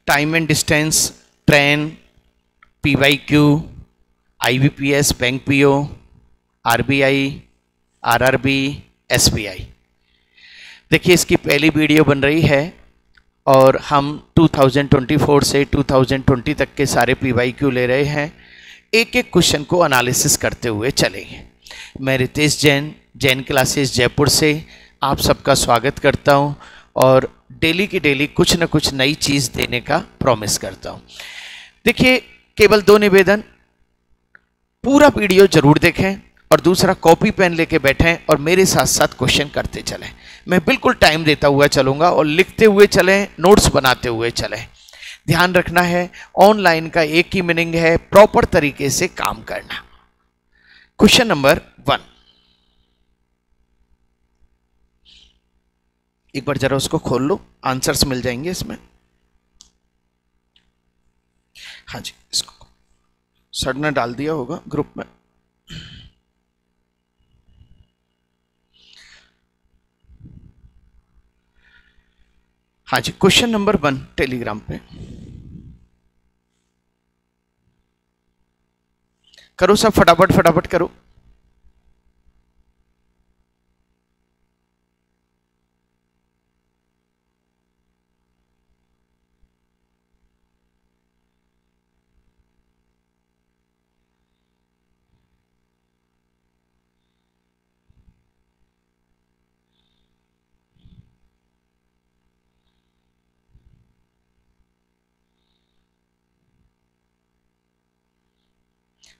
Time and distance, train, PYQ, IBPS, bank PO, RBI, RRB, SBI। देखिए इसकी पहली video बन रही है और हम 2024 से 2020 तक के सारे PYQ ले रहे हैं, एक एक क्वेश्चन को एनालिसिस करते हुए चलेंगे। मैं रितेश जैन, जैन क्लासेस जयपुर से आप सबका स्वागत करता हूं और डेली की डेली कुछ न कुछ नई चीज़ देने का प्रॉमिस करता हूं। देखिए केवल 2 निवेदन, पूरा वीडियो जरूर देखें और दूसरा कॉपी पेन लेके बैठें और मेरे साथ साथ क्वेश्चन करते चलें। मैं बिल्कुल टाइम देता हुआ चलूँगा और लिखते हुए चलें, नोट्स बनाते हुए चलें। ध्यान रखना है ऑनलाइन का एक ही मीनिंग है प्रॉपर तरीके से काम करना। क्वेश्चन नंबर 1, एक बार जरा उसको खोल लो, आंसर्स मिल जाएंगे इसमें। हाँ जी, इसको सर ने डाल दिया होगा ग्रुप में। हाँ जी, क्वेश्चन नंबर 1 टेलीग्राम पे करो सब, फटाफट फटाफट करो।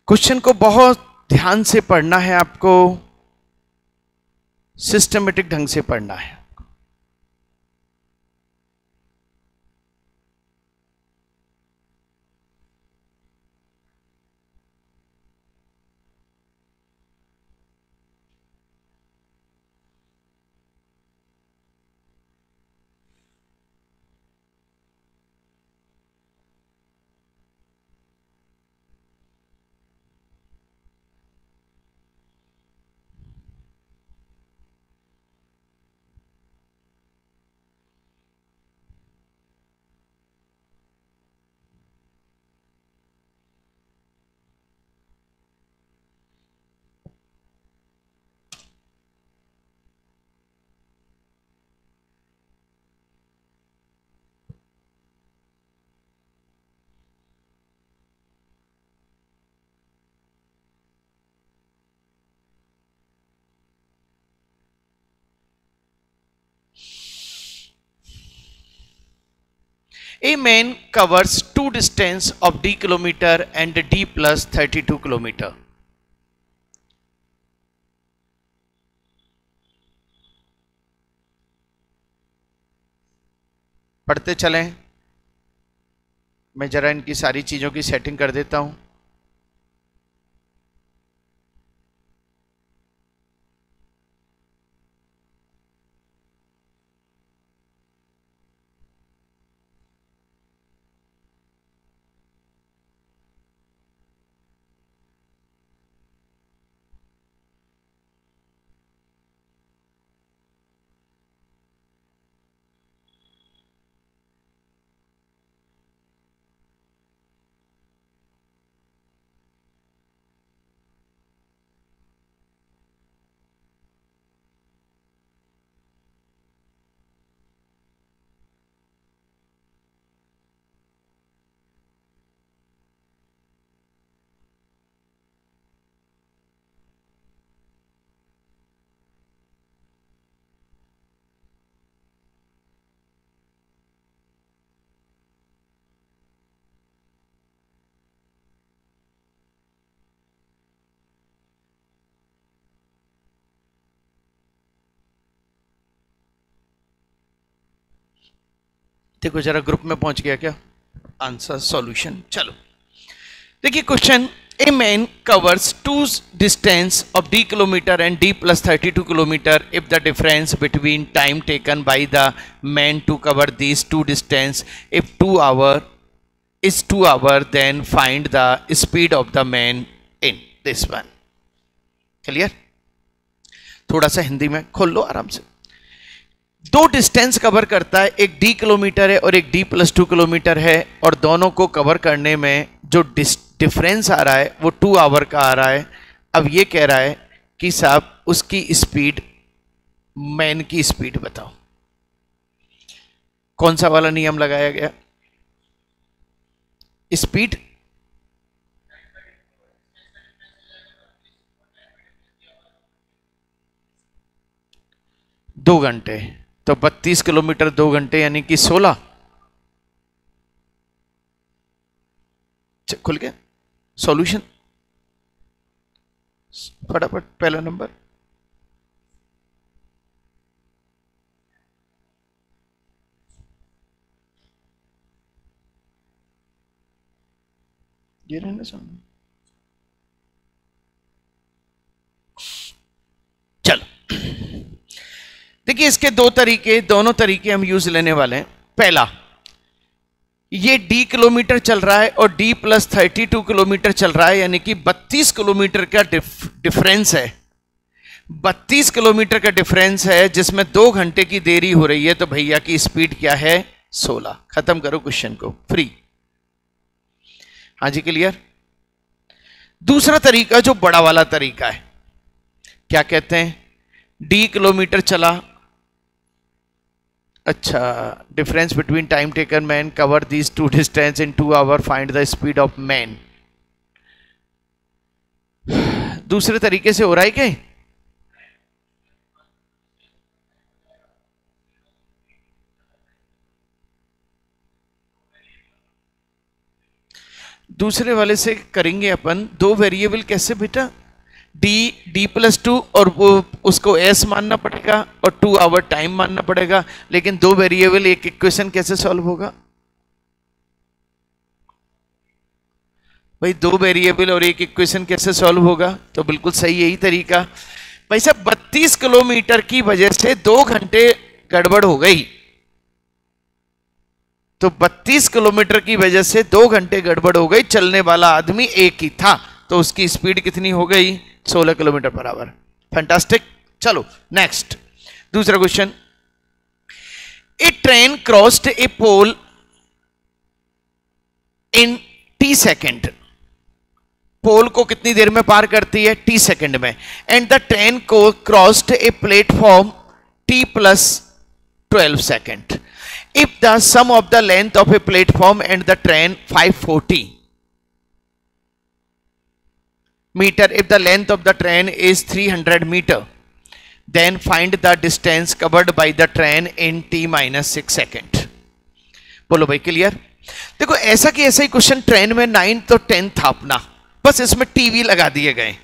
क्वेश्चन को बहुत ध्यान से पढ़ना है, आपको सिस्टमेटिक ढंग से पढ़ना है। A man covers 2 distance of d kilometer and d plus 32 kilometer. पढ़ते चलें, मैं जरा इनकी सारी चीजों की सेटिंग कर देता हूं। देखो जरा ग्रुप में पहुंच गया क्या आंसर सॉल्यूशन। चलो देखिए question, a man covers 2 distance of d kilometre and d plus 32 kilometre if the difference between time taken by the man to cover these 2 distance if 2 hour is 2 hour, then find the speed of the man in this one। Clear? थोड़ा सा हिंदी में खोल लो आराम से। दो distance cover करता है, एक d किलोमीटर है और एक d+2 किलोमीटर है, और दोनों को कवर करने में जो डिफरेंस आ रहा है वो 2 आवर का आ रहा है। अब ये कह रहा है कि साहब उसकी स्पीड, मैन की स्पीड बताओ। कौन सा वाला नियम लगाया गया? स्पीड 2 घंटे, तो 32 किलोमीटर 2 घंटे यानी कि 16। खुल गया सॉल्यूशन, फटाफट पहला नंबर। ये रहना सामने, चलो देखिए इसके दो तरीके, दोनों तरीके हम यूज लेने वाले हैं। पहला, ये d किलोमीटर चल रहा है और d+32 किलोमीटर चल रहा है, यानी कि 32 किलोमीटर का डिफरेंस है। 32 किलोमीटर का डिफरेंस है जिसमें 2 घंटे की देरी हो रही है, तो भैया की स्पीड क्या है? 16। खत्म करो क्वेश्चन को, फ्री। हाँ जी, क्लियर। दूसरा तरीका जो बड़ा वाला तरीका है, क्या कहते हैं? d किलोमीटर चला, अच्छा, difference between time taken man cover these 2 distance in 2 hour, find the speed of man. दूसरे तरीके से हो रहा है क्या? दूसरे वाले से करेंगे अपन। 2 वेरिएबल कैसे बेटा? d+2 और वो उसको s मानना पड़ेगा और 2 आवर टाइम मानना पड़ेगा, लेकिन 2 वेरिएबल एक इक्वेशन कैसे सॉल्व होगा भाई? 2 वेरिएबल और एक इक्वेशन कैसे सॉल्व होगा? तो बिल्कुल सही यही तरीका। भाई साहब 32 किलोमीटर की वजह से 2 घंटे गड़बड़ हो गई, तो 32 किलोमीटर की वजह से 2 घंटे गड़बड़ हो गई, चलने वाला आदमी एक ही था, तो उसकी स्पीड कितनी हो गई? 16 किलोमीटर पर आवर। फैंटास्टिक। चलो नेक्स्ट, दूसरा question. A train crossed a pole in t second. Pole को कितनी देर में पार करती है? t सेकेंड में। एंड द ट्रेन को crossed a platform t+12 second. If the sum of the length of a platform and the train 540 meter, if the length of the train is 300 meter, then find the distance covered by the train in t-6 second। बोलो भाई, clear. देखो ऐसा कि ऐसा ही question train में 9th और 10th था अपना, बस इसमें टीवी लगा दिए गए।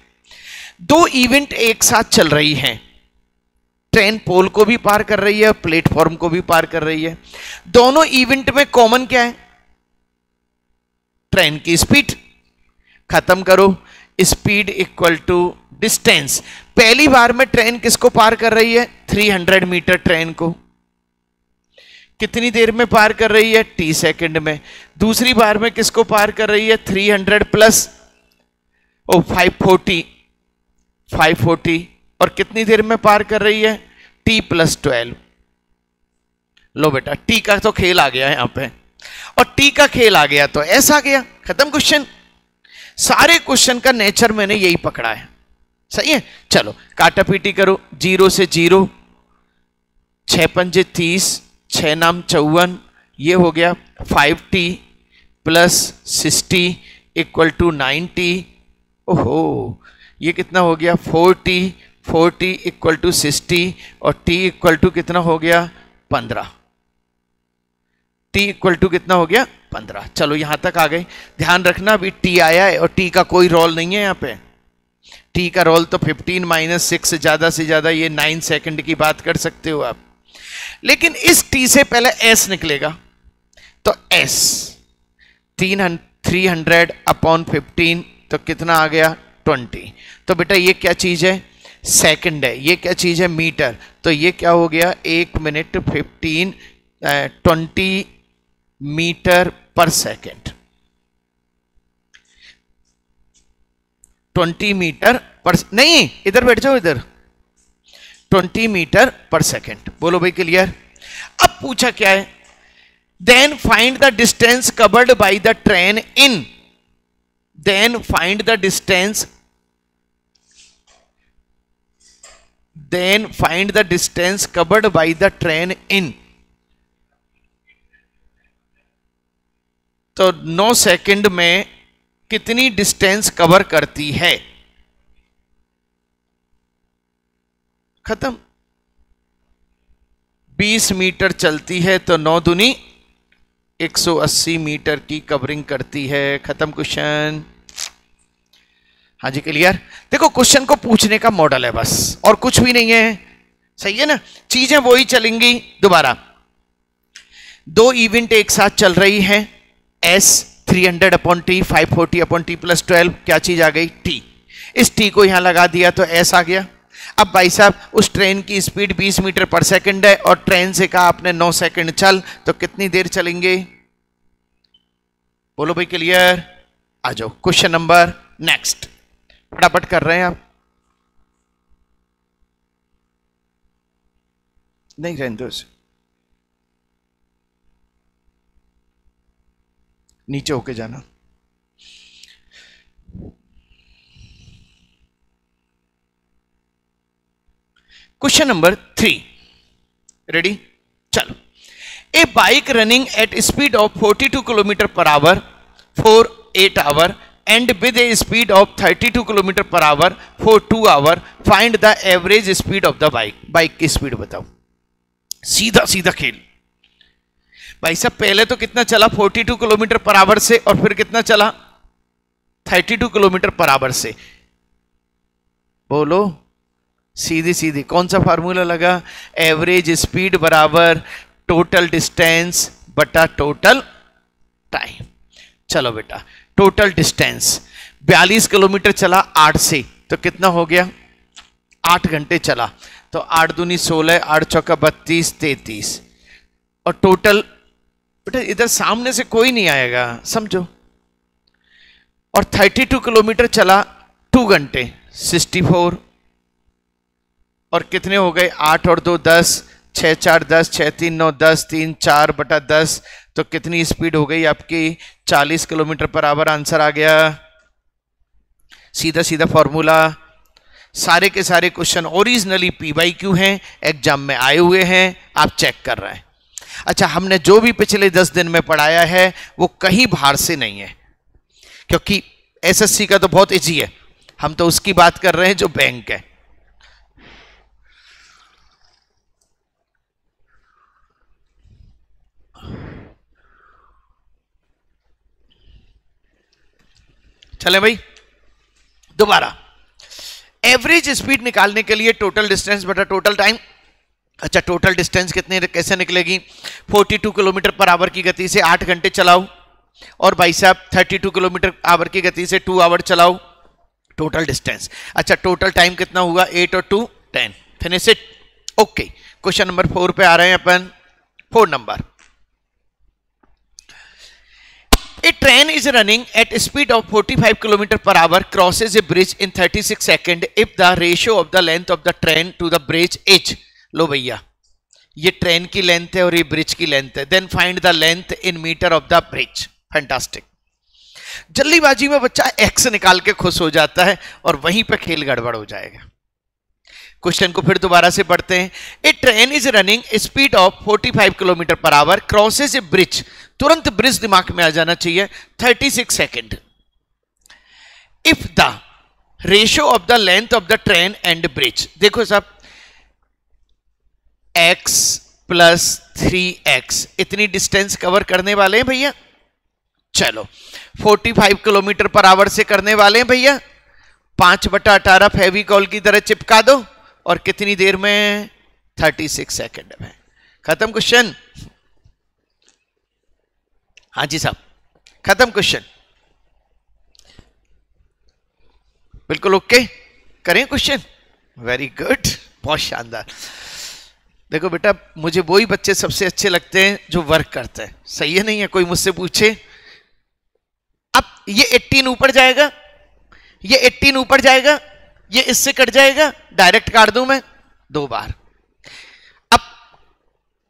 2 इवेंट एक साथ चल रही हैं, ट्रेन पोल को भी पार कर रही है, प्लेटफॉर्म को भी पार कर रही है। दोनों इवेंट में कॉमन क्या है? ट्रेन की स्पीड। खत्म करो, स्पीड इक्वल टू डिस्टेंस। पहली बार में ट्रेन किसको पार कर रही है? 300 मीटर ट्रेन को। कितनी देर में पार कर रही है? t सेकंड में। दूसरी बार में किसको पार कर रही है? 300 प्लस 540 और कितनी देर में पार कर रही है? t+12। लो बेटा, t का तो खेल आ गया यहां पे, और t का खेल आ गया तो s आ गया। खत्म क्वेश्चन। सारे क्वेश्चन का नेचर मैंने यही पकड़ा है, सही है। चलो काटा पीटी करो। 0 से 0, 6 पंजे 30, 6 नाम 54, ये हो गया 5t plus 60 equal to 9t। ओहो, ये कितना हो गया? 4t इक्वल टू 60 और t इक्वल टू कितना हो गया? 15। t इक्वल टू कितना हो गया? 15। चलो यहां तक आ गए। ध्यान रखना अभी t आया है और t का कोई रोल नहीं है यहां पे। t का रोल तो 15 - 6, ज्यादा से ज्यादा ये 9 सेकंड की बात कर सकते हो आप, लेकिन इस t से पहले s निकलेगा, तो s 300 अपॉन 15 तो कितना आ गया? 20। तो बेटा ये क्या चीज है? सेकंड है। ये क्या चीज है? मीटर। तो ये क्या हो गया? 1 मिनट 20 मीटर पर सेकेंड। 20 मीटर पर, नहीं इधर बैठ जाओ, इधर 20 मीटर पर सेकेंड। बोलो भाई क्लियर। अब पूछा क्या है, then find the distance covered by the train in, then find the distance, then find the distance covered by the train in. तो 9 सेकंड में कितनी डिस्टेंस कवर करती है? खत्म। 20 मीटर चलती है तो 9 दूनी 180 मीटर की कवरिंग करती है। खत्म क्वेश्चन। हाँ जी क्लियर। देखो क्वेश्चन को पूछने का मॉडल है बस, और कुछ भी नहीं है, सही है ना। चीजें वही चलेंगी। दोबारा 2 इवेंट एक साथ चल रही है, S 300/T 540/T + 12, क्या चीज आ गई? T। इस T को यहां लगा दिया तो S आ गया। अब भाई साहब उस ट्रेन की स्पीड 20 मीटर पर सेकंड है और ट्रेन से कहा आपने 9 सेकंड चल, तो कितनी देर चलेंगे? बोलो भाई क्लियर। आ जाओ क्वेश्चन नंबर नेक्स्ट, फटाफट कर रहे हैं आप, नहीं रहने दो इसे, नीचे होके जाना। Question number 3, ready? चलो। A bike running at speed of 42 kilometre पर hour for 8 hour and with a speed of 32 kilometre पर hour for 2 hour, find the average speed of the bike. Bike की स्पीड बताओ। सीधा सीधा खेल भाई साहब। पहले तो कितना चला? 42 किलोमीटर पर आवर से, और फिर कितना चला? 32 किलोमीटर पर आवर से। बोलो सीधी सीधी कौन सा फार्मूला लगा? एवरेज स्पीड बराबर टोटल डिस्टेंस बटा टोटल टाइम। चलो बेटा, टोटल डिस्टेंस 42 किलोमीटर चला 8 से, तो कितना हो गया? 8 घंटे चला, तो 8 दूनी 16, 8 चौका 32, 33। और टोटल बेटा इधर सामने से कोई नहीं आएगा, समझो। और 32 किलोमीटर चला 2 घंटे, 64। और कितने हो गए? 8 और 2 10, 6 4 10, 6 3 9 10, 3 4 बटा 10, तो कितनी स्पीड हो गई आपकी? 40 किलोमीटर पर आवर। आंसर आ गया। सीधा सीधा फॉर्मूला। सारे के सारे क्वेश्चन ओरिजिनली PYQ हैं, एग्जाम में आए हुए हैं, आप चेक कर रहे हैं। अच्छा, हमने जो भी पिछले 10 दिन में पढ़ाया है वो कहीं बाहर से नहीं है, क्योंकि SSC का तो बहुत इजी है, हम तो उसकी बात कर रहे हैं जो बैंक है। चले भाई दोबारा। एवरेज स्पीड निकालने के लिए टोटल डिस्टेंस बटा टोटल टाइम। अच्छा, टोटल डिस्टेंस कितने कैसे निकलेगी? 42 किलोमीटर पर आवर की गति से 8 घंटे चलाओ, और भाई साहब 32 किलोमीटर आवर की गति से 2 आवर चलाओ, टोटल डिस्टेंस। अच्छा, टोटल टाइम कितना हुआ? 8 और 2 10। Finish it. Okay, question number 4 पे आ रहे हैं अपन। 4 number. A train is running at a speed of 45 km per hour crosses a bridge in 36 seconds if the ratio of the length of the train to the bridge is। लो भैया, ये train की length है और ये bridge की length है। Then find the length in metre of the bridge. Fantastic. जल्दीबाजी में बच्चा एक्स निकाल के खुश हो जाता है और वहीं पे खेल गड़बड़ हो जाएगा। क्वेश्चन को फिर दोबारा से पढ़ते हैं। A train is running speed of 45 kilometre पर आवर क्रॉसेस ए ब्रिज। तुरंत ब्रिज दिमाग में आ जाना चाहिए। 36 second. If the ratio of the length of the train and bridge, देखो साहब, x + 3x इतनी डिस्टेंस कवर करने वाले हैं भैया। चलो 45 किलोमीटर पर आवर से करने वाले हैं भैया। 5/18 फेविकॉल की तरह चिपका दो, और कितनी देर में? 36 सेकेंड में। खत्म क्वेश्चन। हाँ जी साहब, खत्म क्वेश्चन। बिल्कुल ओके, करें क्वेश्चन। वेरी गुड, बहुत शानदार। देखो बेटा, मुझे वही बच्चे सबसे अच्छे लगते हैं जो वर्क करते हैं। सही है नहीं है? कोई मुझसे पूछे, अब ये 18 ऊपर जाएगा, ये 18 ऊपर जाएगा, ये इससे कट जाएगा, डायरेक्ट काट दूं मैं। 2 बार। अब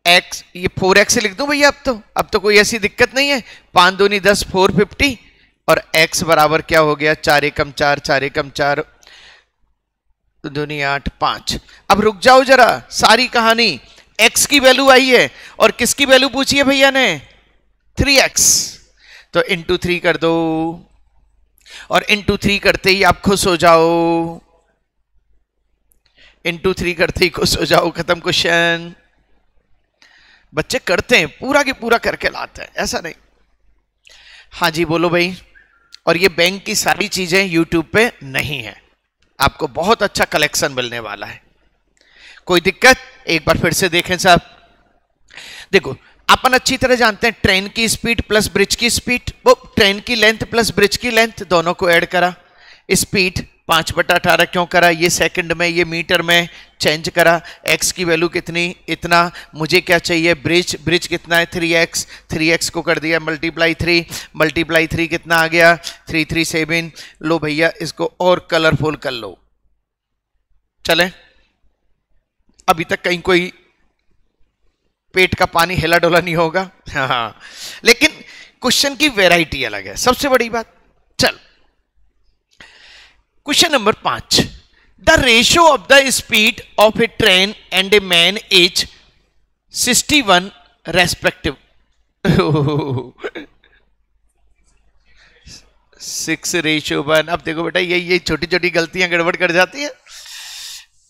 x, ये 4x लिख दूं भैया, अब तो कोई ऐसी दिक्कत नहीं है। 5 दूनी 10, 450, और x बराबर क्या हो गया, 4 एकम 4, 4 एकम 4 दूनी 8, 5। अब रुक जाओ जरा, सारी कहानी, x की वैल्यू आई है और किसकी वैल्यू पूछी है भैया ने, 3x, तो इंटू 3 कर दो, और इंटू 3 करते ही आप खुश हो जाओ, इंटू 3 करते ही खुश हो जाओ, खत्म क्वेश्चन। बच्चे करते हैं, पूरा की पूरा करके लाते हैं, ऐसा नहीं। हाँ जी बोलो भाई। और ये बैंक की सारी चीजें यूट्यूब पे नहीं है, आपको बहुत अच्छा कलेक्शन मिलने वाला है। कोई दिक्कत, एक बार फिर से देखें साहब। देखो अपन अच्छी तरह जानते हैं ट्रेन की स्पीड प्लस ब्रिज की स्पीड, वो ट्रेन की लेंथ प्लस ब्रिज की लेंथ, दोनों को ऐड करा। स्पीड 5/18 क्यों करा, ये सेकंड में, ये मीटर में चेंज करा। x की वैल्यू कितनी, इतना, मुझे क्या चाहिए, ब्रिज कितना है, 3x, 3x को कर दिया मल्टीप्लाई 3 कितना आ गया, 337। लो भैया इसको और कलरफुल कर लो, चले। अभी तक कहीं कोई पेट का पानी हिला डोला नहीं होगा, हाँ, लेकिन क्वेश्चन की वैरायटी अलग है, सबसे बड़ी बात। चल question number 5, the ratio of the speed of a train and a man is 61 respective 6:1। अब देखो बेटा ये छोटी छोटी गलतियां गड़बड़ कर जाती हैं।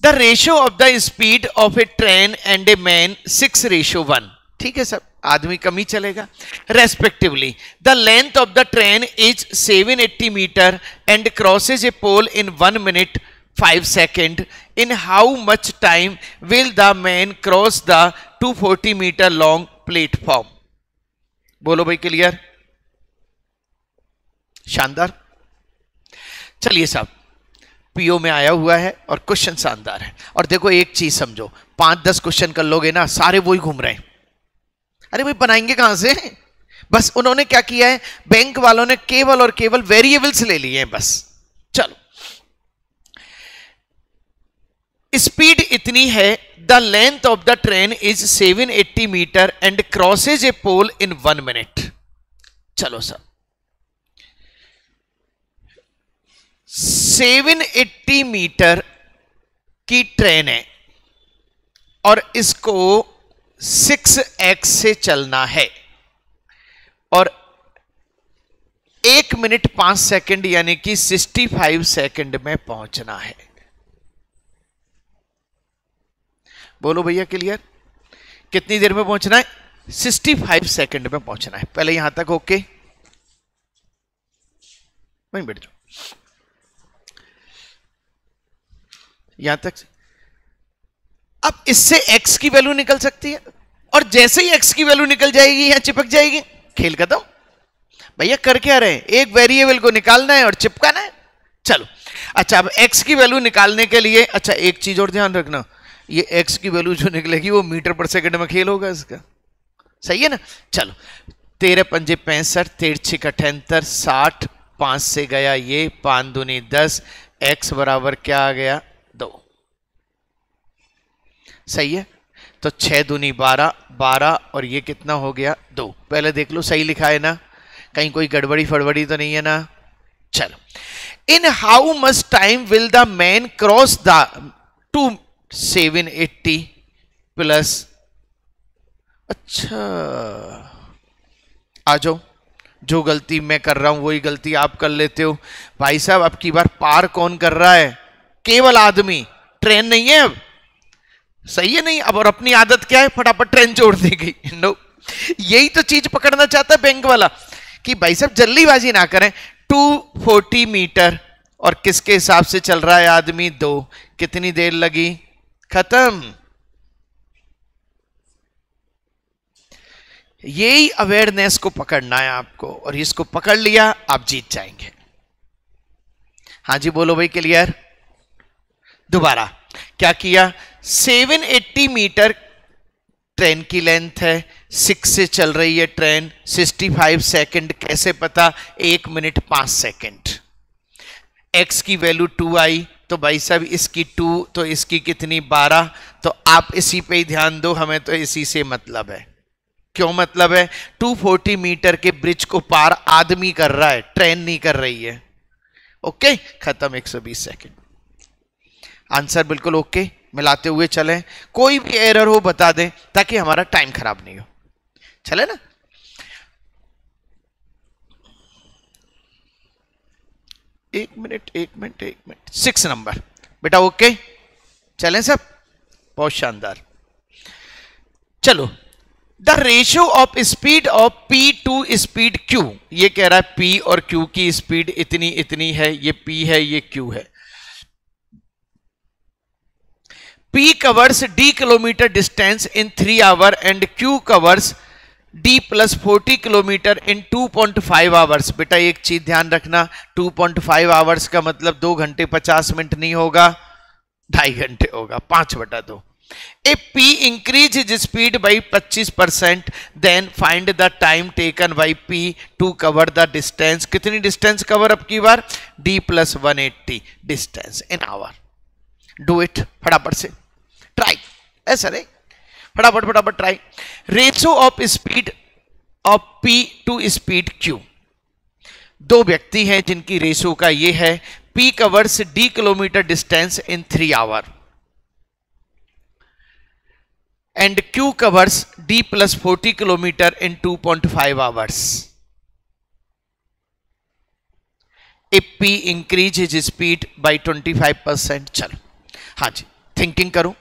The ratio of the speed of a train and a man 6:1, ठीक है सब, आदमी कम ही चलेगा। Respectively the length of the train is 780 metre and crosses a pole in 1 minute 5 seconds। In how much time will the man cross the 240 metre long platform. बोलो भाई clear, शानदार। चलिए साहब, पीओ में आया हुआ है और क्वेश्चन शानदार है। और देखो एक चीज समझो, 5-10 क्वेश्चन कर लोगे ना, सारे वही घूम रहे हैं। अरे भाई बनाएंगे कहां से, बस उन्होंने क्या किया है, बैंक वालों ने केवल और केवल वेरिएबल्स ले लिए हैं बस। चलो, स्पीड इतनी है, the length of the train is 780 metre and crosses a pole in 1 minute। चलो सर, 780 मीटर की ट्रेन है और इसको 6x से चलना है और 1 मिनट 5 सेकंड यानी कि 65 सेकंड में पहुंचना है। बोलो भैया क्लियर, कितनी देर में पहुंचना है, 65 सेकंड में पहुंचना है। पहले यहां तक ओके, वहीं बैठ जाओ, यहां तक। अब इससे x की वैल्यू निकल सकती है और जैसे ही x की वैल्यू निकल जाएगी यहां चिपक जाएगी, खेल खत्म। भैया कर क्या रहे हैं, एक वेरिएबल को निकालना है और चिपकाना है। चलो अच्छा, अब x की वैल्यू निकालने के लिए, अच्छा एक चीज और ध्यान रखना, ये x की वैल्यू जो निकलेगी वो मीटर पर सेकंड में खेल होगा इसका, सही है ना। चलो 13 पंजे 65, 13 6 78, 60, 5 से गया ये, 5 दूनी 10, x बराबर क्या आ गया, 2, सही है। तो 6 दूनी 12, 12 और ये कितना हो गया, 2। पहले देख लो सही लिखा है ना, कहीं कोई गड़बड़ी फड़बड़ी तो नहीं है ना। चलो, इन how much time will the man cross the 780 plus, अच्छा आ जाओ, जो गलती मैं कर रहा हूं वही गलती आप कर लेते हो। भाई साहब अब की बार पार कौन कर रहा है, केवल आदमी, ट्रेन नहीं है अब, सही है नहीं। अब और अपनी आदत क्या है, फटाफट ट्रेन छोड़ देगी। नो, यही तो चीज पकड़ना चाहता है बैंक वाला कि भाई साहब जल्दीबाजी ना करें। 240 मीटर और किसके हिसाब से चल रहा है आदमी, 2, कितनी देर लगी, खत्म। यही अवेयरनेस को पकड़ना है आपको और इसको पकड़ लिया आप जीत जाएंगे। हाँ जी बोलो भाई क्लियर। दोबारा क्या किया, 780 मीटर ट्रेन की लेंथ है, 6 से चल रही है ट्रेन, 65 सेकंड कैसे पता, 1 मिनट 5 सेकंड। x की वैल्यू 2 आई तो तो भाई साहब इसकी 2 तो इसकी कितनी 12, तो आप इसी पे ही ध्यान दो, हमें तो इसी से मतलब है। क्यों मतलब है? 240 मीटर के ब्रिज को पार आदमी कर रहा है, ट्रेन नहीं कर रही है। ओके, खत्म। 120 सेकेंड। आंसर बिल्कुल ओके, मिलाते हुए चलें, कोई भी एरर हो बता दें ताकि हमारा टाइम खराब नहीं हो। चले ना? एक मिनट 6 नंबर बेटा। ओके चलें सब, बहुत शानदार। चलो, the ratio of speed of P to speed Q, ये कह रहा है P और Q की स्पीड इतनी इतनी है, ये P है ये Q है। P covers D kilometre distance in 3 our and Q covers D plus 40 kilometre in 2.5 hours. बेटा एक चीज ध्यान रखना, 2.5 आवर्स का मतलब 2 घंटे 50 मिनट नहीं होगा, 2.5 घंटे होगा, 5/2। If P increase his speed by 25%, then find the time taken by P to cover the distance। कितनी डिस्टेंस कवर अब की बार? D plus 180 distance in hour. Do it फटाफट से, ट्राई, ऐसा नहीं, फटाफट फटाफट try. Ratio of speed of P to speed Q, दो व्यक्ति हैं जिनकी रेशियो का ये है, P covers D kilometre distance in 3 hour and Q covers D plus 40 kilometre in 2.5 hours. If P increase his speed by 25%, चलो हाँ जी, thinking करो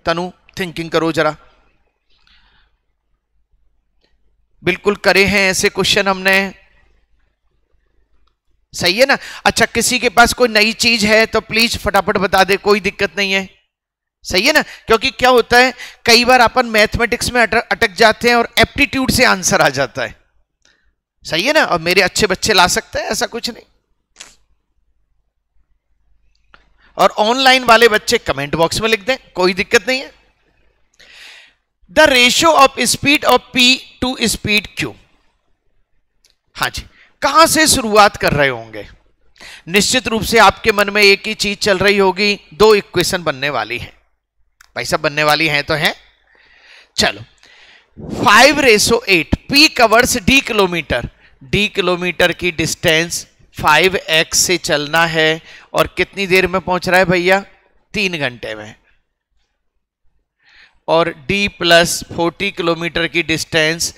तनु, थिंकिंग करो जरा। बिल्कुल करे हैं ऐसे क्वेश्चन हमने, सही है ना? अच्छा, किसी के पास कोई नई चीज है तो प्लीज फटाफट बता दे, कोई दिक्कत नहीं है, सही है ना? क्योंकि क्या होता है, कई बार अपन मैथमेटिक्स में अटक जाते हैं और एप्टीट्यूड से आंसर आ जाता है, सही है ना? और मेरे अच्छे बच्चे ला सकते हैं, ऐसा कुछ नहीं। और ऑनलाइन वाले बच्चे कमेंट बॉक्स में लिख दें, कोई दिक्कत नहीं है। The ratio of speed of P to speed Q, हाँ जी, कहां से शुरुआत कर रहे होंगे? निश्चित रूप से आपके मन में एक ही चीज चल रही होगी, 2 इक्वेशन बनने वाली है भाई साहब, बनने वाली हैं तो हैं। चलो, 5:8, P covers D kilometre, D kilometre की डिस्टेंस 5x से चलना है और कितनी देर में पहुंच रहा है भैया? 3 घंटे में। और D प्लस 40 किलोमीटर की डिस्टेंस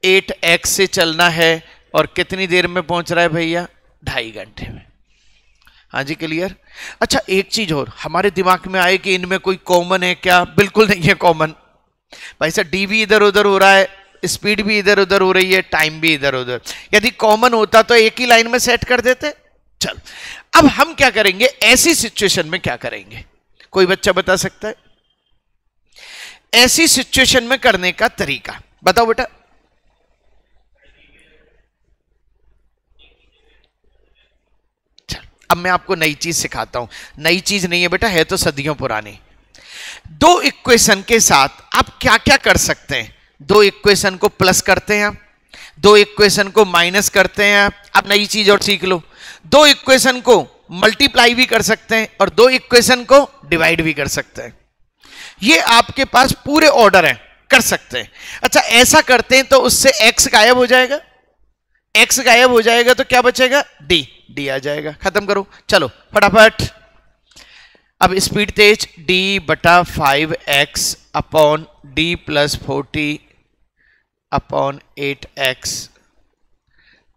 8x से चलना है और कितनी देर में पहुंच रहा है भैया? 2.5 घंटे में। हाँ जी, क्लियर? अच्छा, एक चीज और हमारे दिमाग में आए कि इनमें कोई कॉमन है क्या? बिल्कुल नहीं है कॉमन भाई साहब, डी भी इधर उधर हो रहा है, स्पीड भी इधर उधर हो रही है, टाइम भी इधर उधर। यदि कॉमन होता तो एक ही लाइन में सेट कर देते। चल, अब हम क्या करेंगे ऐसी सिचुएशन में, क्या करेंगे? कोई बच्चा बता सकता है ऐसी सिचुएशन में करने का तरीका? बताओ बेटा। अब मैं आपको नई चीज सिखाता हूं, नई चीज नहीं है बेटा, है तो सदियों पुरानी। 2 इक्वेशन के साथ आप क्या क्या कर सकते हैं? 2 इक्वेशन को प्लस करते हैं, 2 इक्वेशन को माइनस करते हैं। आप नई चीज और सीख लो, 2 इक्वेशन को मल्टीप्लाई भी कर सकते हैं और 2 इक्वेशन को डिवाइड भी कर सकते हैं। ये आपके पास पूरे ऑर्डर है, कर सकते हैं। अच्छा, ऐसा करते हैं तो उससे x गायब हो जाएगा, x गायब हो जाएगा तो क्या बचेगा? d आ जाएगा। खत्म करो, चलो फटाफट। अब स्पीड तेज, d/5x upon d plus 40 upon 8x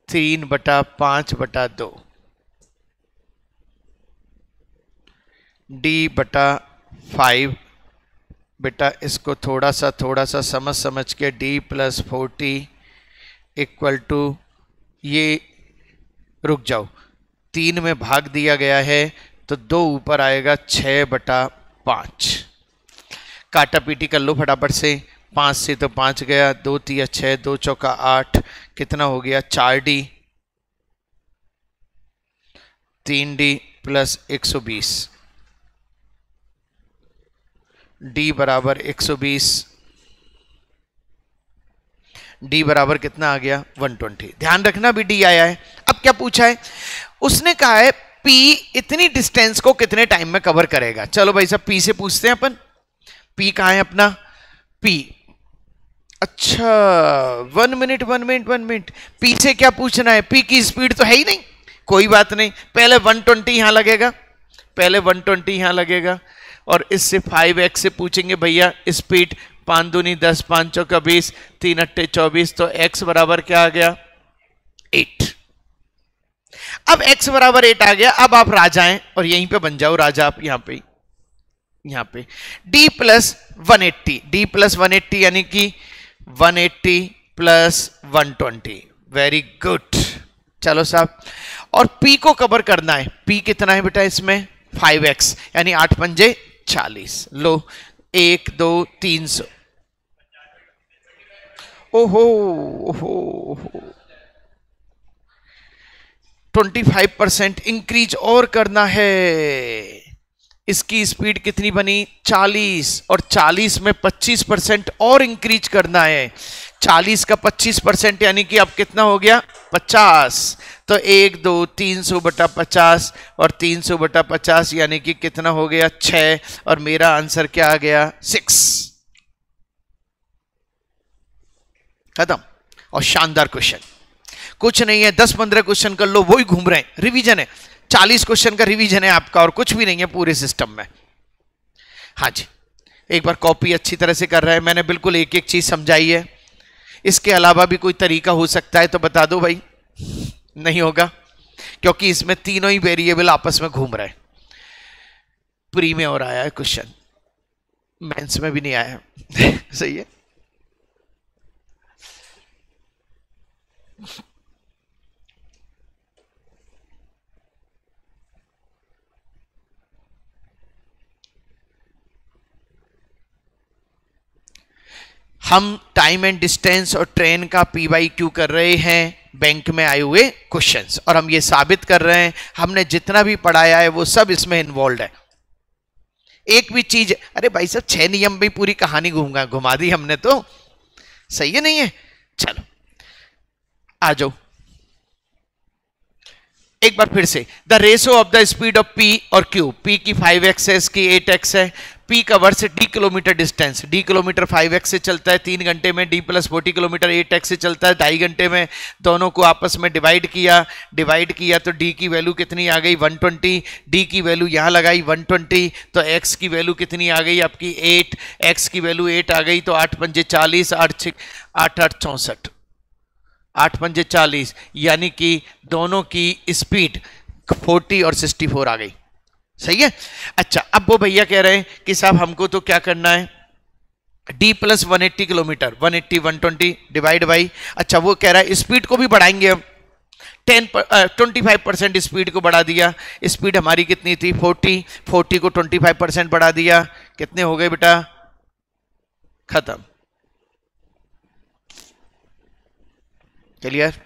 3/5/2 d/5। बेटा इसको थोड़ा सा समझ के, d प्लस 40 इक्वल टू, ये रुक जाओ, 3 में भाग दिया गया है तो 2 ऊपर आएगा, 6/5। काटा पीटी कर लो फटाफट से, 5 से तो 5 गया, 2 3 6, 2 चौका 8, कितना हो गया? 4d 3d प्लस 120, d बराबर 120, d बराबर कितना आ गया? 120। ध्यान रखना भी d आया है। अब क्या पूछा है? उसने कहा है P इतनी डिस्टेंस को कितने टाइम में कवर करेगा। चलो भाई साहब P से पूछते हैं अपन। P कहाँ है अपना? P, अच्छा 1 मिनट। P से क्या पूछना है? P की स्पीड तो है ही नहीं, कोई बात नहीं, पहले 120 यहां लगेगा, पहले 120 यहां लगेगा, और इससे 5x से पूछेंगे भैया स्पीड, 5 दूनी 10, 5 चौका 20, 3 अट्ठे 24, तो x बराबर क्या आ गया? 8। अब x बराबर 8 आ गया। अब आप राजा हैं और यहीं पे बन जाओ राजा आप, यहां पे d प्लस 180 यानी कि 180 प्लस 120। वेरी गुड, चलो साहब। और P को कवर करना है। P कितना है बेटा इसमें? 5x यानी 8 पंजे 40। लो 1 2 300। ओहो 25% इंक्रीज और करना है। इसकी स्पीड कितनी बनी? 40, और 40 में 25% और इंक्रीज करना है। 40 का 25% यानी कि अब कितना हो गया? 50। तो 1 2 300 बटा 50 और 300 बटा 50 यानी कि कितना हो गया? 6, और मेरा आंसर क्या आ गया? 6। खत्म। और शानदार क्वेश्चन, कुछ नहीं है, 10-15 क्वेश्चन कर लो, वही घूम रहे हैं, रिवीजन है, 40 क्वेश्चन का रिवीजन है आपका, और कुछ भी नहीं है पूरे सिस्टम में। हाँ जी, एक बार कॉपी अच्छी तरह से कर रहा है, मैंने बिल्कुल एक एक चीज समझाई है। इसके अलावा भी कोई तरीका हो सकता है तो बता दो भाई। नहीं होगा, क्योंकि इसमें तीनों ही वेरिएबल आपस में घूम रहे हैं। प्री में और आया है क्वेश्चन, मेंस में भी नहीं आया सही है। हम टाइम एंड डिस्टेंस और ट्रेन का PYQ कर रहे हैं, बैंक में आए हुए क्वेश्चंस, और हम ये साबित कर रहे हैं हमने जितना भी पढ़ाया है वो सब इसमें इन्वॉल्व है। एक भी चीज, अरे भाई साहब 6 नियम भी पूरी कहानी घुमा दी हमने तो, सही है नहीं है? चलो आ जाओ एक बार फिर से। The ratio of the speed of P और Q, P की 5x है, इसकी 8x है। P कवर से D kilometre distance, D kilometre 5x से चलता है 3 घंटे में, D प्लस 40 किलोमीटर 8x से चलता है 2.5 घंटे में। दोनों को आपस में डिवाइड किया तो D की वैल्यू कितनी आ गई? 120। D की वैल्यू यहां लगाई 120, तो x की वैल्यू कितनी आ गई आपकी? 8। x की वैल्यू 8 आ गई, तो 8 पंजे 40, 8 8 64, 8 पंजे 40, यानी कि दोनों की स्पीड 40 और 64 आ गई। सही है? अच्छा, अब वो भैया कह रहे हैं कि साहब हमको तो क्या करना है? D plus 180 kilometre, 180 120 divide by, अच्छा वो कह रहा है स्पीड को भी बढ़ाएंगे हम, 25% स्पीड को बढ़ा दिया। स्पीड हमारी कितनी थी? 40 को 25% बढ़ा दिया, कितने हो गए बेटा? खत्म। क्लियर?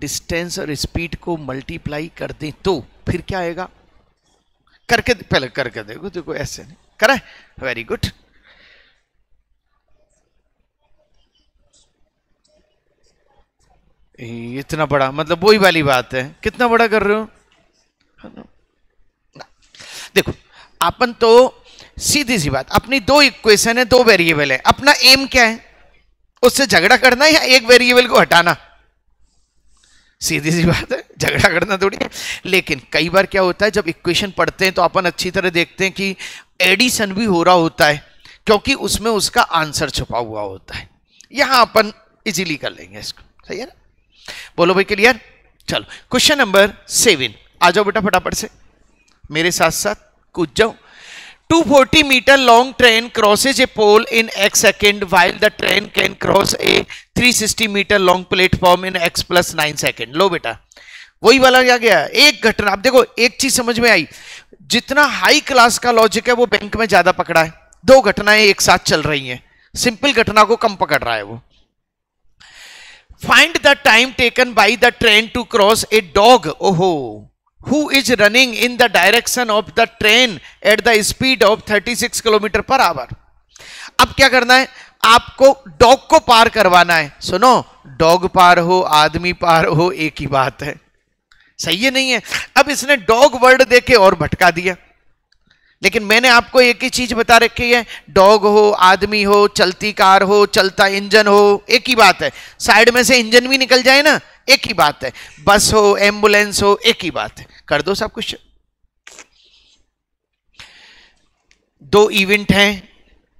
डिस्टेंस और स्पीड को मल्टीप्लाई कर दें तो फिर क्या आएगा? करके पहले करके देखो ऐसे नहीं करा है। Very good. इतना बड़ा, मतलब वही वाली बात है, कितना बड़ा कर रहे हो? देखो अपन तो सीधी सी बात, अपनी 2 इक्वेशन है, 2 वेरिएबल है, अपना एम क्या है? उससे झगड़ा करना या एक वेरिएबल को हटाना? सीधी सी बात है, झगड़ा करना थोड़ी है। लेकिन कई बार क्या होता है, जब इक्वेशन पढ़ते हैं तो अपन अच्छी तरह देखते हैं कि एडिशन भी हो रहा होता है, क्योंकि उसमें उसका आंसर छुपा हुआ होता है। यहां अपन इजीली कर लेंगे इसको। सही है ना? बोलो भाई क्लियर? चलो क्वेश्चन नंबर 7 आ जाओ बेटा, फटाफट से मेरे साथ साथ कूद जाओ। 240 metre long train crosses a pole in x second while the train can cross a 360 metre long platform in x + 9 second. लो बेटा वही वाला आ गया। एक घटना, आप देखो एक चीज समझ में आई, जितना हाई क्लास का लॉजिक है वो बैंक में ज्यादा पकड़ा है। 2 घटनाएं एक साथ चल रही हैं, सिंपल घटना को कम पकड़ रहा है वो। Find the time taken by the train to cross a dog, ओहो who is running in the direction of the train at the speed of 36 kilometre per hour. अब क्या करना है, आपको डॉग को पार करवाना है। सुनो, डॉग पार हो आदमी पार हो एक ही बात है, सही है नहीं है। अब इसने डॉग वर्ड देके और भटका दिया, लेकिन मैंने आपको एक ही चीज बता रखी है, डॉग हो आदमी हो चलती कार हो चलता इंजन हो एक ही बात है, साइड में से इंजन भी निकल जाए ना एक ही बात है, बस हो एम्बुलेंस हो एक ही बात है, कर दो सब कुछ। दो इवेंट हैं,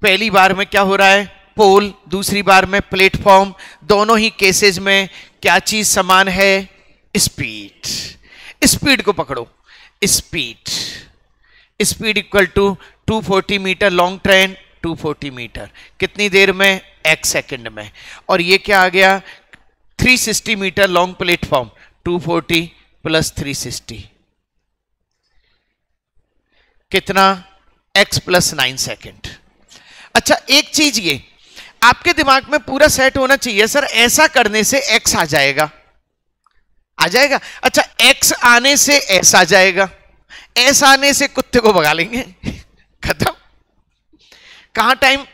पहली बार में क्या हो रहा है, पोल, दूसरी बार में प्लेटफॉर्म। दोनों ही केसेस में क्या चीज समान है, स्पीड। स्पीड को पकड़ो, speed speed equal to 240 metre long train 240 metre कितनी देर में, एक सेकंड में। और ये क्या आ गया, 360 मीटर लॉन्ग प्लेटफॉर्म 240 प्लस 360 कितना, x प्लस 9 सेकेंड। अच्छा एक चीज ये आपके दिमाग में पूरा सेट होना चाहिए, सर ऐसा करने से x आ जाएगा, आ जाएगा। अच्छा x आने से s आ जाएगा, s आने से कुत्ते को भगा लेंगे, खत्म। कहां टाइम,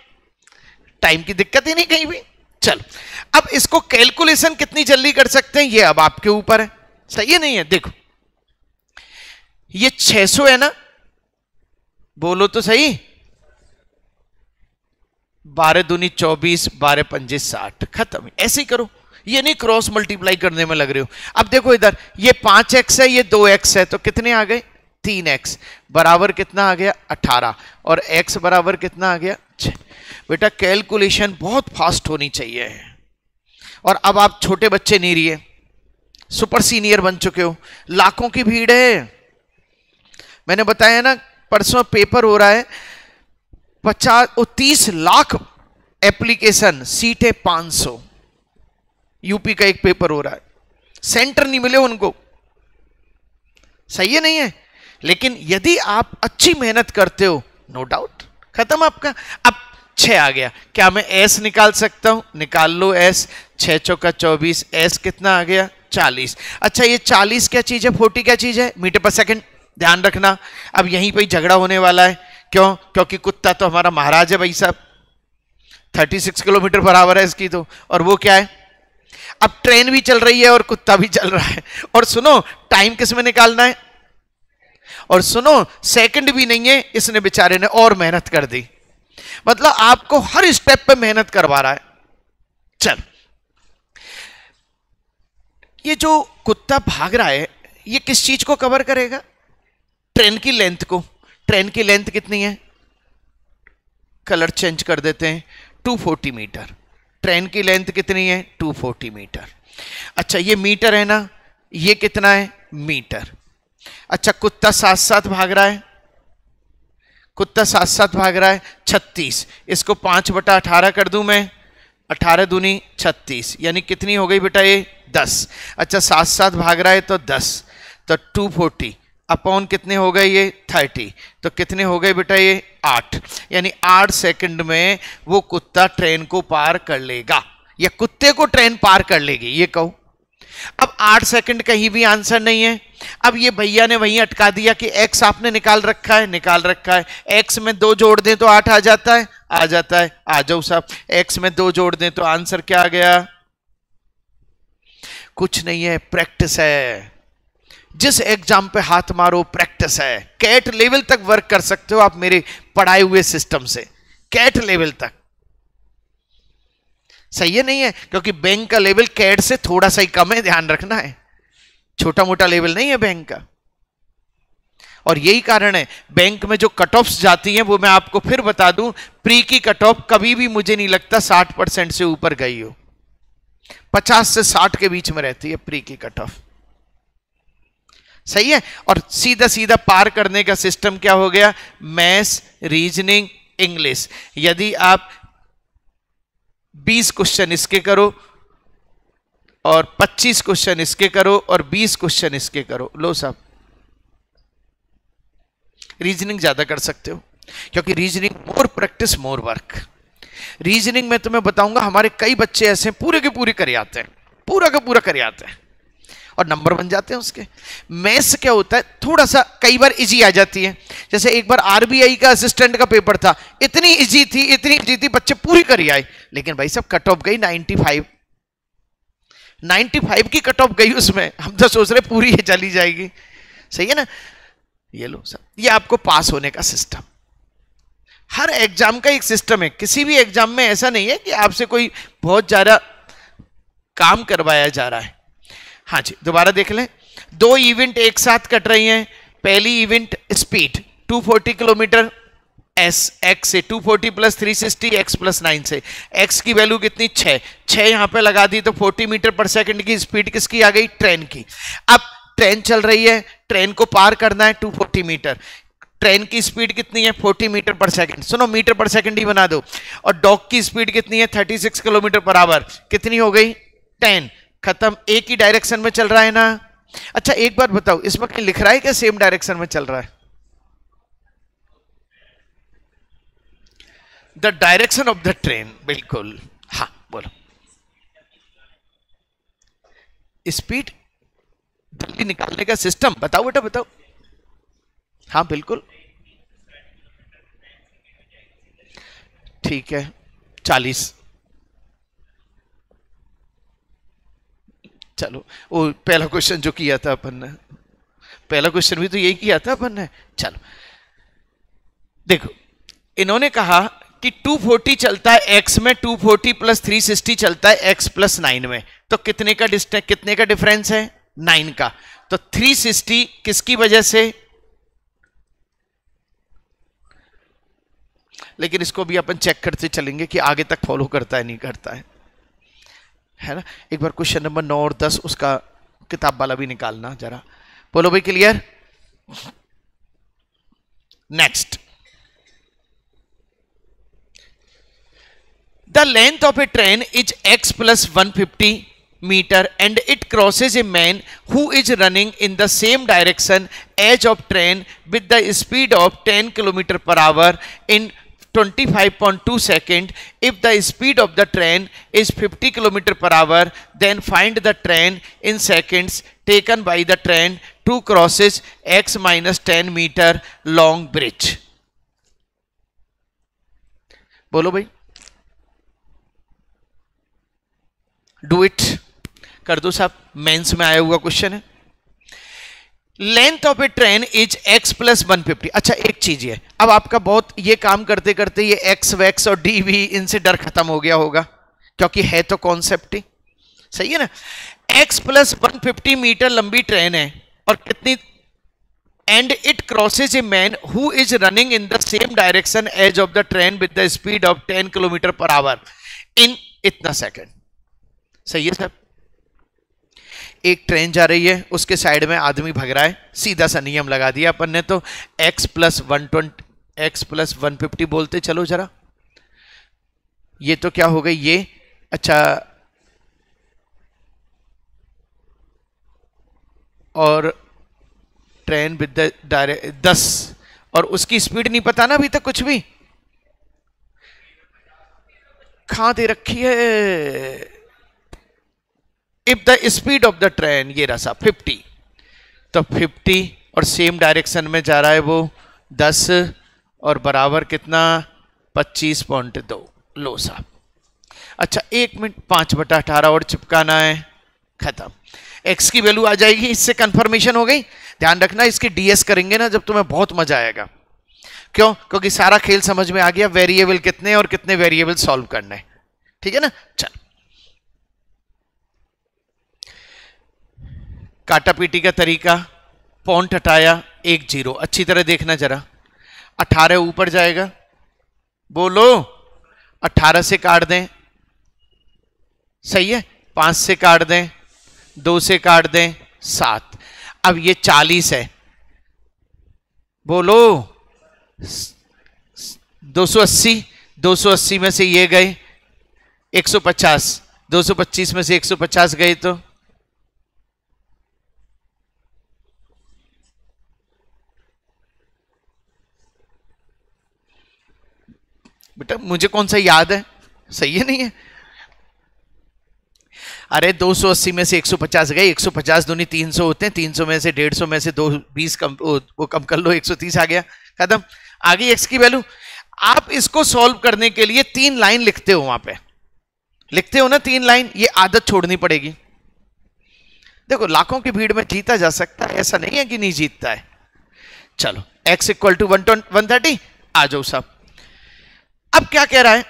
टाइम की दिक्कत ही नहीं कहीं भी। चल अब इसको कैलकुलेशन कितनी जल्दी कर सकते हैं ये अब आपके ऊपर है, सही है नहीं है। देखो ये 600 है ना, बोलो तो सही, 12 दूनी 24 12 पंजे 60, खत्म। ऐसे ही करो, ये नहीं क्रॉस मल्टीप्लाई करने में लग रहे हो। अब देखो इधर ये 5x है ये 2x है, तो कितने आ गए 3x बराबर कितना आ गया 18, और x बराबर कितना आ गया 6। बेटा कैलकुलेशन बहुत फास्ट होनी चाहिए। और अब आप छोटे बच्चे नहीं रहिए, सुपर सीनियर बन चुके हो, लाखों की भीड़ है। मैंने बताया ना परसों पेपर हो रहा है, 30 लाख एप्लीकेशन, सीटें 500, यूपी का एक पेपर हो रहा है, सेंटर नहीं मिले उनको, सही है नहीं है। लेकिन यदि आप अच्छी मेहनत करते हो, नो डाउट खत्म आपका। अब 6 आ गया, क्या मैं s निकाल सकता हूं, निकाल लो s, 6 चौका 24, s कितना आ गया 40। अच्छा ये 40 क्या चीज है, 40 क्या चीज है, मीटर पर सेकंड, ध्यान रखना। अब यहीं पे झगड़ा होने वाला है, क्यों, क्योंकि कुत्ता तो हमारा महाराज है भाई साहब, 36 किलोमीटर बराबर है इसकी तो, और वो क्या है, अब ट्रेन भी चल रही है और कुत्ता भी चल रहा है। और सुनो टाइम किस में निकालना है, और सुनो सेकंड भी नहीं है, इसने बेचारे ने और मेहनत कर दी, मतलब आपको हर स्टेप पे मेहनत करवा रहा है। चल ये जो कुत्ता भाग रहा है ये किस चीज को कवर करेगा, ट्रेन की लेंथ को। ट्रेन की लेंथ कितनी है, कलर चेंज कर देते हैं, 240 मीटर। ट्रेन की लेंथ कितनी है 240 मीटर। अच्छा ये मीटर है ना, ये कितना है मीटर। अच्छा कुत्ता साथ साथ भाग रहा है, कुत्ता साथ साथ भाग रहा है 36, इसको 5/18 कर दूं मैं, 18 दूनी 36, यानी कितनी हो गई बेटा ये 10। अच्छा साथ साथ भाग रहा है तो 10, तो 240 अपॉन कितने हो गए ये 30, तो कितने हो गए बेटा ये 8, यानी 8 सेकंड में वो कुत्ता ट्रेन को पार कर लेगा, या कुत्ते को ट्रेन पार कर लेगी ये कहो। अब 8 सेकंड कहीं भी आंसर नहीं है। अब ये भैया ने वहीं अटका दिया कि x आपने निकाल रखा है, निकाल रखा है, x में 2 जोड़ दें तो 8 आ जाता है, आ जाता है, आ जाओ साहब, x में 2 जोड़ दें तो आंसर क्या आ गया, कुछ नहीं है, प्रैक्टिस है। जिस एग्जाम पे हाथ मारो प्रैक्टिस है। कैट लेवल तक वर्क कर सकते हो आप मेरे पढ़ाए हुए सिस्टम से, कैट लेवल तक, सही है नहीं है, क्योंकि बैंक का लेवल कैट से थोड़ा सा ही कम है, ध्यान रखना है, छोटा मोटा लेवल नहीं है बैंक का। और यही कारण है बैंक में जो कट ऑफ्स जाती हैं वो मैं आपको फिर बता दूं, प्री की कट ऑफ कभी भी मुझे नहीं लगता 60% से ऊपर गई हो, 50 से 60 के बीच में रहती है प्री की कट ऑफ, सही है। और सीधा सीधा पार करने का सिस्टम क्या हो गया, मैथ्स, रीजनिंग, इंग्लिश। यदि आप 20 क्वेश्चन इसके करो और 25 क्वेश्चन इसके करो और 20 क्वेश्चन इसके करो, लो साहब रीजनिंग ज्यादा कर सकते हो, क्योंकि reasoning more practice more work. Reasoning में तुम्हें बताऊंगा हमारे कई बच्चे ऐसे पूरे के पूरे कर आते हैं, पूरा का पूरा कर आते हैं, और नंबर बन जाते हैं उसके। मैथ्स क्या होता है, थोड़ा सा कई बार इजी आ जाती है। जैसे एक बार आरबीआई का असिस्टेंट का पेपर था, इतनी इजी थी बच्चे पूरी कर आए, लेकिन भाई सब कट ऑफ गई 95 की कट ऑफ गई उसमें। हम तो सोच रहे पूरी है चली जाएगी, सही है ना। ये लो सब, ये आपको पास होने का सिस्टम। हर एग्जाम का एक सिस्टम है, किसी भी एग्जाम में ऐसा नहीं है कि आपसे कोई बहुत ज्यादा काम करवाया जा रहा है। हाँ जी, दोबारा देख लें। दो इवेंट एक साथ कट रही हैं। पहली event speed 240 kilometre S x से, 240 प्लस 360 एक्स प्लस 9 से। एक्स की वैल्यू कितनी, 6 यहां पे लगा दी तो 40 मीटर पर सेकंड की स्पीड किसकी आ गई, ट्रेन की। अब ट्रेन चल रही है, ट्रेन को पार करना है 240 मीटर, ट्रेन की स्पीड कितनी है 40 मीटर पर सेकंड, सुनो मीटर पर सेकंड ही बना दो, और डॉग की स्पीड कितनी है 36 किलोमीटर पर आवर, कितनी हो गई 10, खत्म। एक ही डायरेक्शन में चल रहा है ना। अच्छा एक बात बताओ, इसमें कहीं लिख रहा है क्या सेम डायरेक्शन में चल रहा है? The direction of the train, बिल्कुल। हाँ बोलो, स्पीड जल्दी निकालने का सिस्टम बताओ बेटा, बताओ। हाँ बिल्कुल, ठीक है 40। चलो वो पहला क्वेश्चन जो किया था अपन ने, पहला क्वेश्चन भी तो यही किया था अपन ने। चलो देखो, इन्होंने कहा कि 240 चलता है एक्स में, 240 प्लस 360 चलता है एक्स प्लस 9 में, तो कितने का डिस्टेंस, कितने का डिफरेंस है 9 का। तो 360 किसकी वजह से, लेकिन इसको भी अपन चेक करते चलेंगे कि आगे तक फॉलो करता है नहीं करता है ना। एक बार क्वेश्चन नंबर 9 और 10 उसका किताब वाला भी निकालना जरा। बोलो भाई clear. Next, the length of a train is x plus 150 meter and it crosses a man who is running in the same direction as of train with the speed of 10 km per hour in 25.2 second. If the speed of the train is 50 km per hour, then find the train in seconds taken by the train to crosses x minus 10 meter long bridge. बोलो भाई, do it कर दो साहब, mains में आया हुआ question है। Length of a train is x plus 150। अच्छा एक चीज है, अब आपका बहुत ये काम करते करते ये x वैक्स और डी वी इनसे डर खत्म हो गया होगा, क्योंकि है तो कॉन्सेप्ट ही, सही है ना। x प्लस 150 मीटर लंबी ट्रेन है और कितनी, and it crosses a man who is running in the same direction as of the train with the speed of 10 kilometre पर आवर इन इतना सेकेंड। सही है साहब। एक ट्रेन जा रही है, उसके साइड में आदमी भग रहा है, सीधा सा नियम लगा दिया अपन ने, तो x प्लस 150 बोलते चलो जरा। ये तो क्या हो गई ये, अच्छा और ट्रेन विद द डायरेक्ट 10, और उसकी स्पीड नहीं पता ना अभी तक कुछ भी, कहां दे रखी है। If the speed of the train, ये रहा 50, तो 50 और सेम डायरेक्शन में जा रहा है वो 10 और बराबर कितना 25.2। लो साहब। अच्छा 1 मिनट, 5/18 और चिपकाना है, खत्म। x की वैल्यू आ जाएगी, इससे कंफर्मेशन हो गई। ध्यान रखना, इसकी डीएस करेंगे ना जब तुम्हें बहुत मजा आएगा। क्यों? क्योंकि सारा खेल समझ में आ गया, वेरिएबल कितने और कितने वेरिएबल सॉल्व करने, ठीक है ना। चल काटा पीटी का तरीका, पॉइंट हटाया 1 0, अच्छी तरह देखना जरा। 18 ऊपर जाएगा, बोलो 18 से काट दें, सही है, 5 से काट दें, 2 से काट दें 7। अब ये 40 है, बोलो 280 में से ये गए 150, 225 में से 150 गए तो बेटा मुझे कौन सा याद है, सही है नहीं है। अरे 280 में से 150 गए, 150 दूनी 300 होते हैं, 300 में से 150 में से 20 कम, वो कम कर लो, 130 आ गया, खत्म, आ गई एक्स की वैल्यू। आप इसको सॉल्व करने के लिए 3 लाइन लिखते हो, वहां पे लिखते हो ना 3 लाइन, ये आदत छोड़नी पड़ेगी। देखो लाखों की भीड़ में जीता जा सकता है, ऐसा नहीं है कि नहीं जीतता है। चलो x इक्वल टू 130, आ जाओ साहब। अब क्या कह रहा है,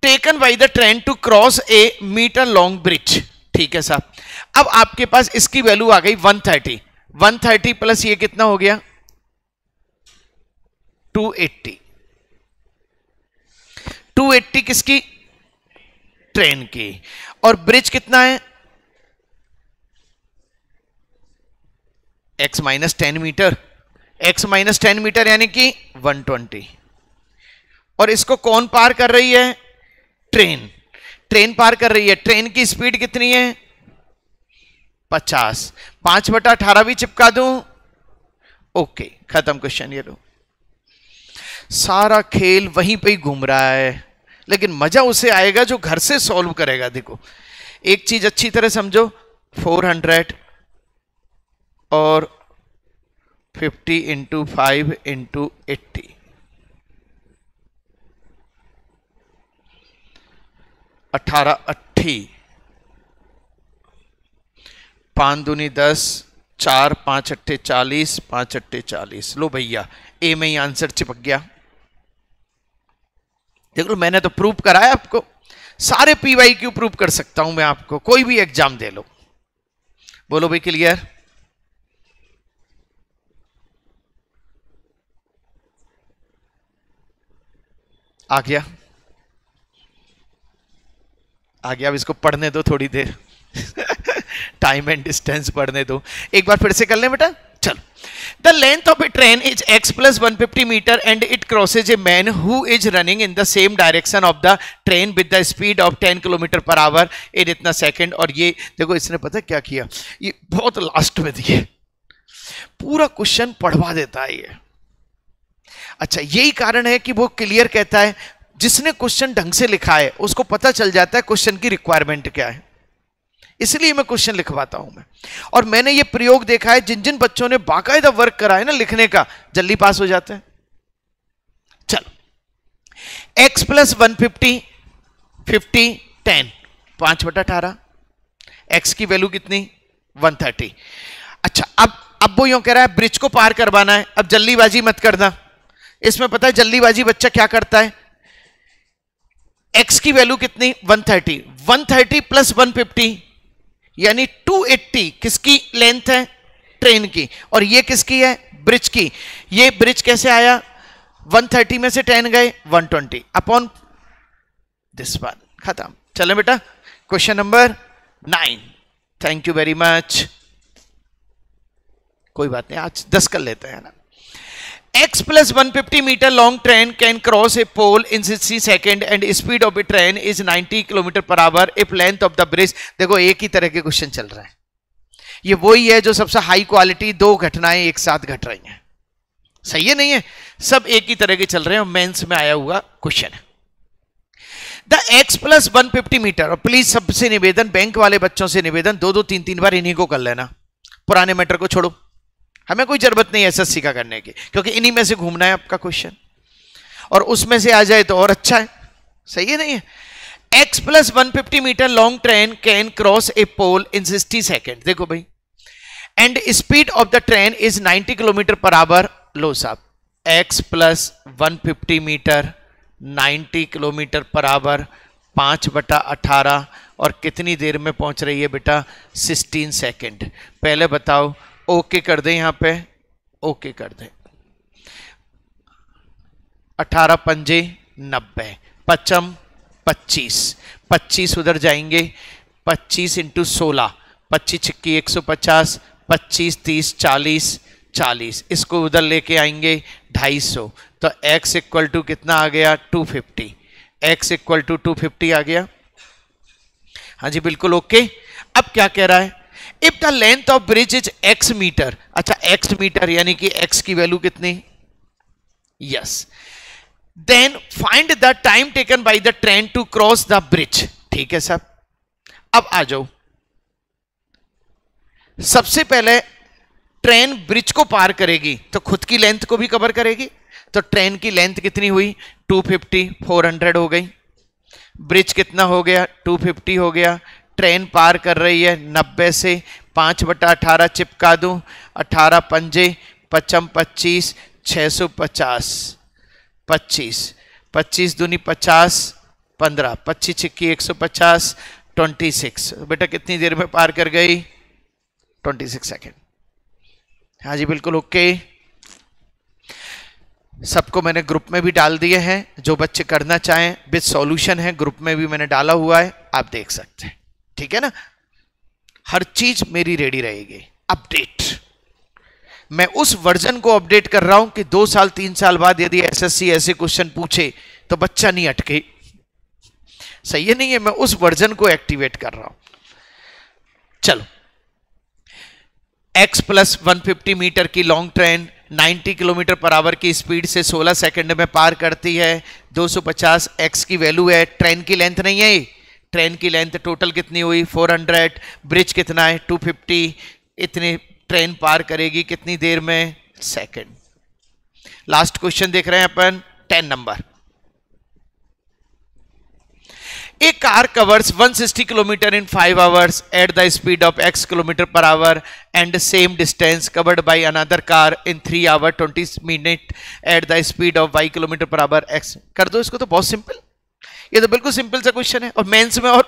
taken by the train to cross a metre long bridge, ठीक है साहब। अब आपके पास इसकी वैल्यू आ गई 130, 130 प्लस ये कितना हो गया 280, 280 किसकी, ट्रेन की, और ब्रिज कितना है x minus 10 metre, x minus 10 metre यानी कि 120, और इसको कौन पार कर रही है, ट्रेन, ट्रेन पार कर रही है। ट्रेन की स्पीड कितनी है 50, 5/18 भी चिपका दूं, ओके खत्म क्वेश्चन। ये लो, सारा खेल वहीं पे ही घूम रहा है, लेकिन मजा उसे आएगा जो घर से सॉल्व करेगा। देखो एक चीज अच्छी तरह समझो, 400 और 50 इंटू 5 इंटू 80, 18 80, 5 दूनी 10, 4 5 अट्ठे 40, 5 अट्ठे 40। लो भैया ए में ही आंसर चिपक गया। देख लो मैंने तो प्रूव कराया आपको, सारे पीवाई क्यू प्रूव कर सकता हूं मैं आपको, कोई भी एग्जाम दे लो। बोलो भाई क्लियर, आ गया, आ गया। अब इसको पढ़ने दो थोड़ी देर टाइम एंड डिस्टेंस पढ़ने दो, एक बार फिर से कर लें बेटा। चलो, the length of a train is x plus 150 metre and it crosses a man who is running in the same direction of the train with the speed of 10 kilometre पर आवर इन इतना second. और ये देखो इसने पता क्या किया, ये बहुत लास्ट में दिए, पूरा क्वेश्चन पढ़वा देता है ये। अच्छा यही कारण है कि वो क्लियर कहता है, जिसने क्वेश्चन ढंग से लिखा है उसको पता चल जाता है क्वेश्चन की रिक्वायरमेंट क्या है, इसलिए मैं क्वेश्चन लिखवाता हूं मैं। और मैंने ये प्रयोग देखा है, जिन जिन बच्चों ने बाकायदा वर्क करा है ना लिखने का, जल्दी पास हो जाते हैं। चलो, x प्लस 150, 50 10, 5/18, x की वैल्यू कितनी 130। अच्छा अब वो यूं कह रहा है ब्रिज को पार करवाना है। अब जल्दीबाजी मत करना, इसमें पता है जल्दीबाजी बच्चा क्या करता है, x की वैल्यू कितनी 130, 130 प्लस 150 यानी 280 किसकी लेंथ है, ट्रेन की, और ये किसकी है, ब्रिज की। ये ब्रिज कैसे आया, 130 में से 10 गए 120 अपॉन दिस वन, खत्म। चले बेटा question number 9। Thank you very much. कोई बात नहीं, आज 10 कर लेते हैं ना। x plus 150 meter long train can cross a pole in 60 seconds and speed of a train is 90 km per hour if length of the bridge। देखो एक ही तरह के क्वेश्चन चल रहा है, ये वही है जो सबसे हाई क्वालिटी, 2 घटनाएं एक साथ घट रही हैं, सही है नहीं है, सब एक ही तरह के चल रहे हैं, मेंस में आया हुआ क्वेश्चन है। द x प्लस 150 मीटर, और प्लीज सबसे निवेदन, बैंक वाले बच्चों से निवेदन, 2-2 3-3 बार इन्हीं को कर लेना, पुराने मैटर को छोड़ो, हमें कोई जरूरत नहीं एसएससी का करने की, क्योंकि इन्हीं में से घूमना है आपका क्वेश्चन, और उसमें से आ जाए तो और अच्छा है, सही है नहीं है। x plus 150 metre long train can cross a pole in 60 second, देखो भाई, and speed of the train is 90 kilometre पर आवर। लो साहब, x प्लस 150 मीटर 90 किलोमीटर पर आवर 5/18, और कितनी देर में पहुंच रही है बेटा 16 सेकेंड। पहले बताओ, ओके कर दें, यहां पे ओके कर दें, 18 पंजे 90, 55 25, 25 उधर जाएंगे, 25 इंटू 16, 25 छिक्की 150, 25 30 40, 40 इसको उधर लेके आएंगे 250, तो x इक्वल टू कितना आ गया 250, x इक्वल टू 250 आ गया। हाँ जी बिल्कुल ओके। अब क्या कह रहा है, if the length of bridge is x metre, अच्छा x मीटर यानी कि x की वैल्यू कितनी, yes, then find the time taken by the train to cross the bridge. ठीक है साहब, अब आ जाओ, सबसे पहले ट्रेन ब्रिज को पार करेगी तो खुद की लेंथ को भी कवर करेगी, तो ट्रेन की लेंथ कितनी हुई 250, 400 हो गई। ब्रिज कितना हो गया 250 हो गया। ट्रेन पार कर रही है 90 से, 5/18 चिपका दूं, 18 पंजे, 55 25, 650, 25, 25 दूनी 50, 15, 25 छिक्की 150, 26। बेटा कितनी देर में पार कर गई 26 सेकेंड। हाँ जी बिल्कुल ओके। सबको मैंने ग्रुप में भी डाल दिए हैं, जो बच्चे करना चाहें विद सॉल्यूशन है ग्रुप में भी मैंने डाला हुआ है, आप देख सकते हैं, ठीक है ना। हर चीज मेरी रेडी रहेगी। अपडेट, मैं उस वर्जन को अपडेट कर रहा हूं कि 2 साल 3 साल बाद यदि एसएससी ऐसे क्वेश्चन पूछे तो बच्चा नहीं अटके, सही है नहीं है, मैं उस वर्जन को एक्टिवेट कर रहा हूं। चलो, x प्लस 150 मीटर की long train 90 kilometre per hour की स्पीड से 16 सेकंड में पार करती है। 250 x की वैल्यू है, ट्रेन की लेंथ नहीं है, ट्रेन की लेंथ टोटल कितनी हुई 400, ब्रिज कितना है 250, इतनी ट्रेन पार करेगी कितनी देर में, सेकंड। लास्ट क्वेश्चन देख रहे हैं अपन 10 number. A car covers 160 km in 5 hours at the speed of x km per hour and same distance covered by another car in 3 hours 20 minutes at the speed of y km per hour x। कर दो इसको, तो बहुत simple, ये तो बिल्कुल simple सा question है। और मेंस में, और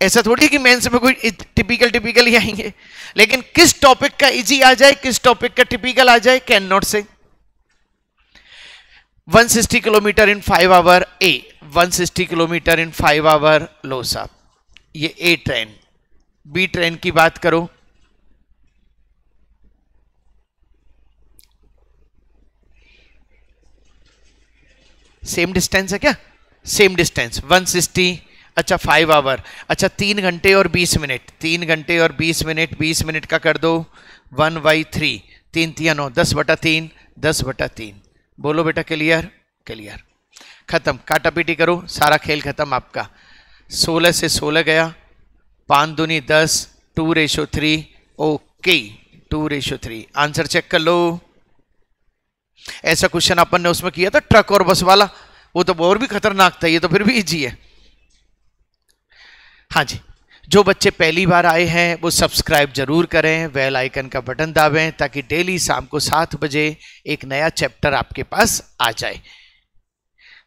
ऐसा थोड़ी है कि मेंस में कोई टिपिकल ही आएंगे, लेकिन किस टॉपिक का इजी आ जाए, किस टॉपिक का टिपिकल आ जाए, can not say. 160 kilometre in 5 hour a, 160 kilometre in 5 hour लो साहब, ये ए ट्रेन। बी ट्रेन की बात करो, सेम डिस्टेंस है क्या, सेम डिस्टेंस 160, अच्छा 5 आवर, अच्छा 3 घंटे और 20 मिनट, 3 घंटे और 20 मिनट, 20 मिनट का कर दो 1/3, 3 3 9, 10/3, 10/3। बोलो बेटा क्लियर, क्लियर, खत्म, काटा पीटी करो, सारा खेल खत्म आपका। 16 से 16 गया, 5 दूनी 10, 2:3, ओके 2:3। आंसर चेक कर लो। ऐसा क्वेश्चन अपन ने उसमें किया था ट्रक और बस वाला, वो तो और भी खतरनाक था, ये तो फिर भी इजी है। हाँ जी, जो बच्चे पहली बार आए हैं वो सब्सक्राइब जरूर करें, बेल आइकन का बटन दाबें, ताकि डेली शाम को 7 बजे एक नया चैप्टर आपके पास आ जाए।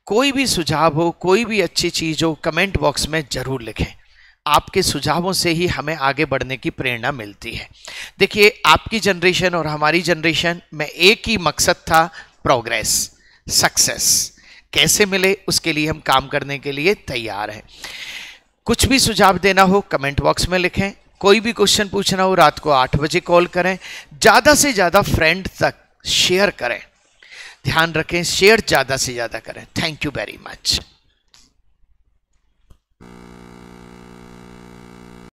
कोई भी सुझाव हो, कोई भी अच्छी चीज हो, कमेंट बॉक्स में जरूर लिखें। आपके सुझावों से ही हमें आगे बढ़ने की प्रेरणा मिलती है। देखिए, आपकी जनरेशन और हमारी जनरेशन में एक ही मकसद था, प्रोग्रेस, सक्सेस। कैसे मिले उसके लिए हम काम करने के लिए तैयार हैं। कुछ भी सुझाव देना हो कमेंट बॉक्स में लिखें, कोई भी क्वेश्चन पूछना हो रात को 8 बजे कॉल करें, ज़्यादा से ज़्यादा फ्रेंड तक शेयर करें। ध्यान रखें, शेयर ज़्यादा से ज़्यादा करें। Thank you very much.